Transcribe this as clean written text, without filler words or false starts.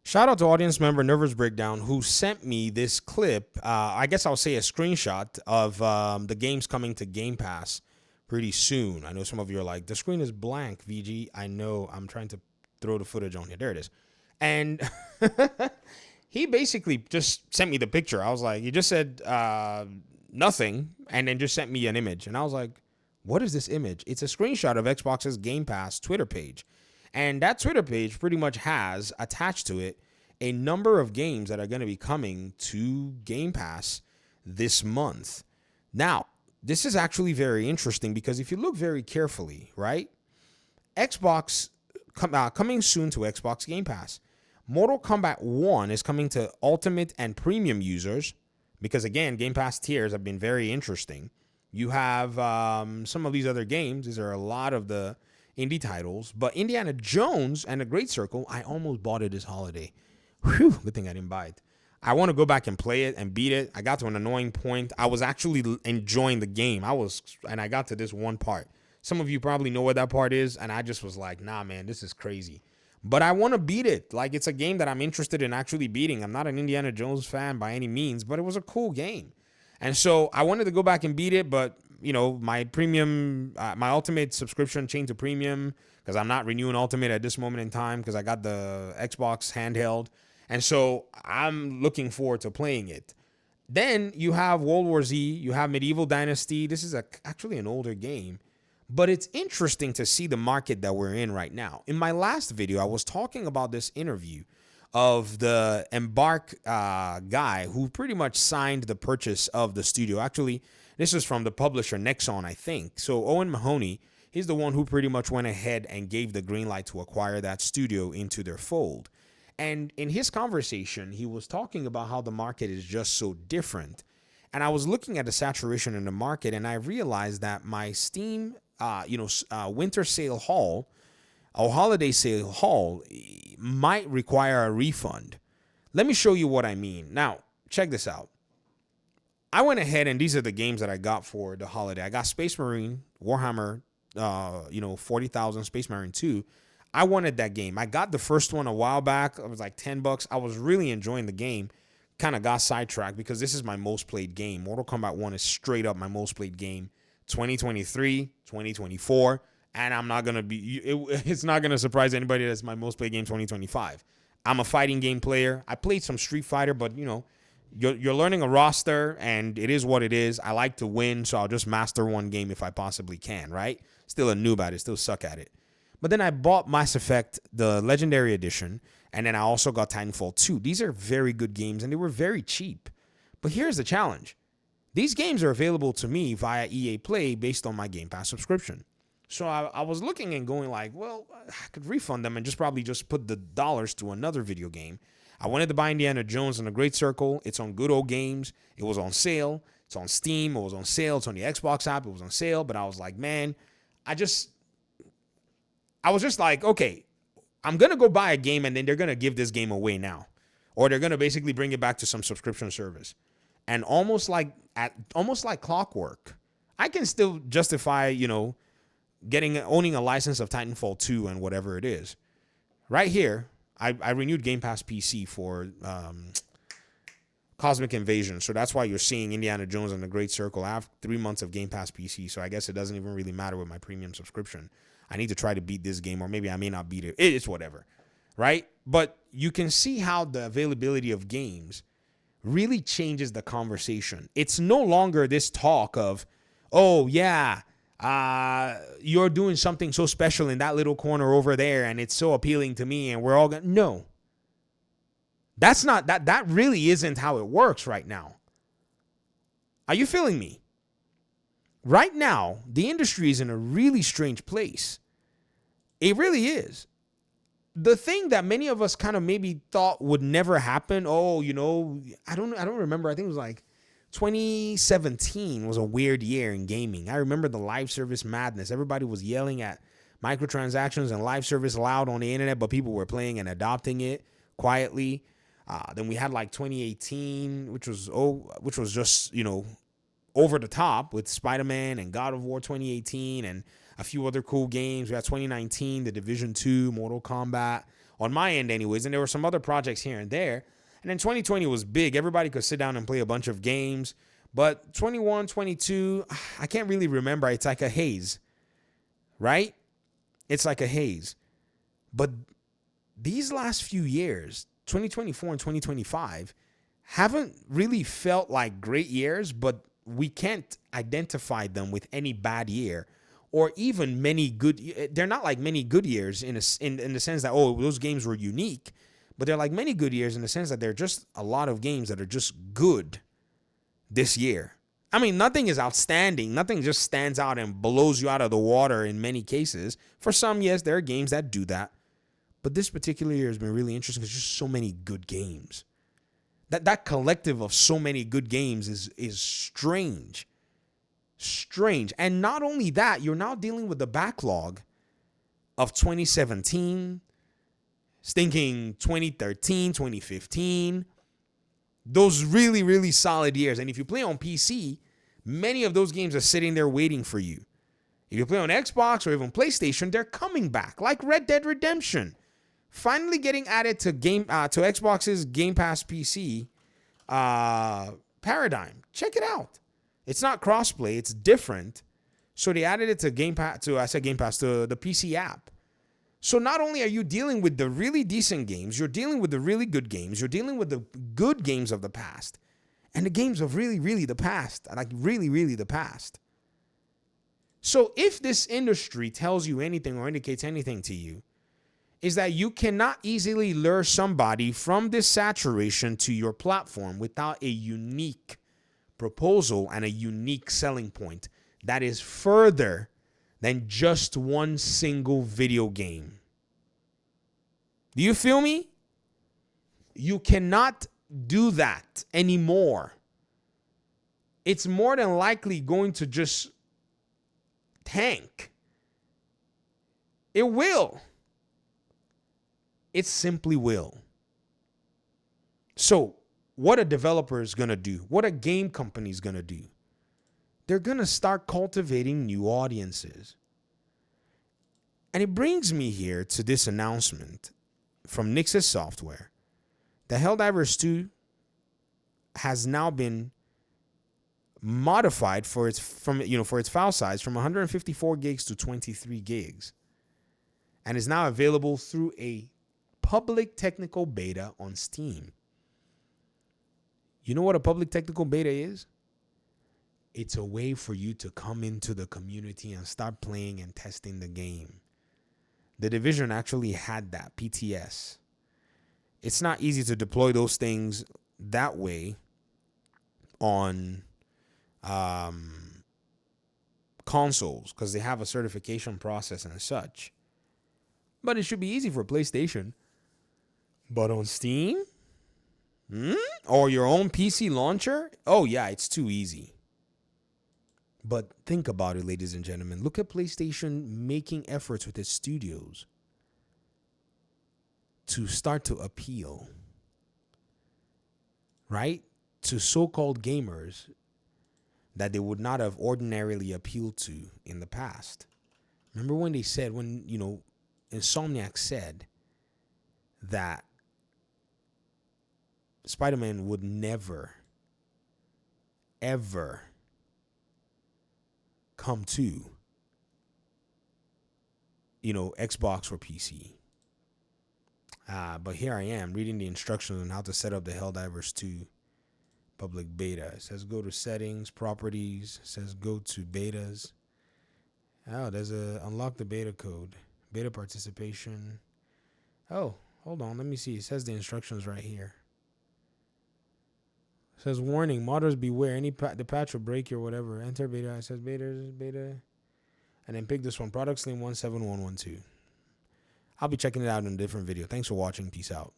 Shout out to audience member Nervous Breakdown who sent me this clip. I guess I'll say a screenshot of the games coming to Game Pass pretty soon. I know some of you are like, the screen is blank, VG. I know. I'm trying to throw the footage on here. There it is. And he basically just sent me the picture. I was like, he just said nothing and then just sent me an image. And I was like, what is this image? It's a screenshot of Xbox's Game Pass Twitter page. And that Twitter page pretty much has attached to it a number of games that are going to be coming to Game Pass this month. Now, this is actually very interesting because if you look very carefully, right? Xbox coming soon to Xbox Game Pass. Mortal Kombat 1 is coming to Ultimate and Premium users because, again, Game Pass tiers have been very interesting. You have some of these other games. These are a lot of the indie titles, but Indiana Jones and The Great Circle, I almost bought it this holiday. Whew, good thing I didn't buy it. I want to go back and play it and beat it. I got to an annoying point. I was actually enjoying the game. I got to this one part. Some of you probably know what that part is, and I just was like, nah, man, this is crazy. But I want to beat it. Like, it's a game that I'm interested in actually beating. I'm not an Indiana Jones fan by any means, but it was a cool game. And so I wanted to go back and beat it, but you know, my premium, my Ultimate subscription changed to premium because I'm not renewing Ultimate at this moment in time because I got the Xbox handheld. And so I'm looking forward to playing it. Then you have World War Z, you have Medieval Dynasty. This is actually an older game, but it's interesting to see the market that we're in right now. In my last video, I was talking about this interview of the Embark guy who pretty much signed the purchase of the studio. Actually, this is from the publisher Nexon, I think. So Owen Mahoney, he's the one who pretty much went ahead and gave the green light to acquire that studio into their fold. And in his conversation, he was talking about how the market is just so different. And I was looking at the saturation in the market, and I realized that my Steam, winter sale haul or holiday sale haul might require a refund. Let me show you what I mean. Now, check this out. I went ahead and these are the games that I got for the holiday. I got Space Marine, Warhammer, 40,000 Space Marine 2. I wanted that game. I got the first one a while back. It was like $10. I was really enjoying the game. Kind of got sidetracked because this is my most played game. Mortal Kombat 1 is straight up my most played game. 2023, 2024. And I'm not going to be, it's not going to surprise anybody that's my most played game 2025. I'm a fighting game player. I played some Street Fighter, but you know, you're learning a roster and it is what it is. I like to win, so I'll just master one game if I possibly can, right? Still a noob at it, still suck at it. But then I bought Mass Effect, the Legendary Edition, and then I also got Titanfall 2. These are very good games and they were very cheap. But here's the challenge. These games are available to me via EA Play based on my Game Pass subscription. So I was looking and going like, well, I could refund them and probably put the dollars to another video game. I wanted to buy Indiana Jones and The Great Circle. It's on Good Old Games. It was on sale. It's on Steam. It was on sale. It's on the Xbox app. It was on sale. But I was like, man, I was just like, okay, I'm going to go buy a game and then they're going to give this game away now. Or they're going to basically bring it back to some subscription service. And almost like clockwork, I can still justify, owning a license of Titanfall 2 and whatever it is. Right here, I renewed Game Pass PC for Cosmic Invasion. So that's why you're seeing Indiana Jones and The Great Circle. I have 3 months of Game Pass PC, so I guess it doesn't even really matter with my premium subscription. I need to try to beat this game, or maybe I may not beat it. It's whatever, right? But you can see how the availability of games really changes the conversation. It's no longer this talk of, oh, yeah, you're doing something so special in that little corner over there and it's so appealing to me and we're all going, no, that's not, that really isn't how it works right now. Are you feeling me? Right now, the industry is in a really strange place. It really is. The thing that many of us kind of maybe thought would never happen. Oh, I don't remember. I think it was like 2017 was a weird year in gaming. I remember the live service madness. Everybody was yelling at microtransactions and live service loud on the internet, but people were playing and adopting it quietly. Then we had like 2018, which was just, over the top with Spider-Man and God of War 2018 and a few other cool games. We had 2019, The Division 2, Mortal Kombat. on my end anyways. And there were some other projects here and there. And then 2020 was big. Everybody could sit down and play a bunch of games. But 21, 22, I can't really remember. It's like a haze, right? It's like a haze. But these last few years, 2024 and 2025, haven't really felt like great years, but we can't identify them with any bad year or even many good. They're not like many good years in the sense that, oh, those games were unique, but they're like many good years in the sense that they're just a lot of games that are just good this year. I mean, nothing is outstanding. Nothing just stands out and blows you out of the water in many cases. For some, yes, there are games that do that. But this particular year has been really interesting because there's just so many good games. That collective of so many good games is strange. Strange. And not only that, you're now dealing with the backlog of 2017, stinking 2013, 2015. Those really, really solid years. And if you play on PC, many of those games are sitting there waiting for you. If you play on Xbox or even PlayStation, they're coming back, like Red Dead Redemption. Finally getting added to Xbox's Game Pass PC paradigm. Check it out. It's not crossplay. It's different. So they added it to Game Pass, to the PC app. So not only are you dealing with the really decent games, you're dealing with the really good games, you're dealing with the good games of the past, and the games of really, really the past, like really, really the past. So if this industry tells you anything or indicates anything to you, is that you cannot easily lure somebody from this saturation to your platform without a unique proposal and a unique selling point that is further than just one single video game. Do you feel me? You cannot do that anymore. It's more than likely going to just tank. It will. It simply will. So, what a developer is going to do, what a game company is going to do, they're going to start cultivating new audiences. And it brings me here to this announcement from Nix's Software. The Helldivers 2 has now been modified for its file size from 154 gigs to 23 gigs and is now available through a public technical beta on Steam. You know what a public technical beta is? It's a way for you to come into the community and start playing and testing the game. The Division actually had that, PTS. It's not easy to deploy those things that way on consoles because they have a certification process and such. But it should be easy for PlayStation. But on Steam? Or your own PC launcher? Oh, yeah, it's too easy. But think about it, ladies and gentlemen. Look at PlayStation making efforts with its studios to start to appeal, right, to so-called gamers that they would not have ordinarily appealed to in the past. Remember when they said, Insomniac said that Spider-Man would never, ever come to, Xbox or PC. But here I am reading the instructions on how to set up the Helldivers 2 public beta. It says go to settings, properties. It says go to betas. Oh, there's unlock the beta code. Beta participation. Oh, hold on. Let me see. It says the instructions right here. It says warning, modders beware. The patch will break your whatever. Enter beta. It says beta. And then pick this one. Product Slim 17112. I'll be checking it out in a different video. Thanks for watching. Peace out.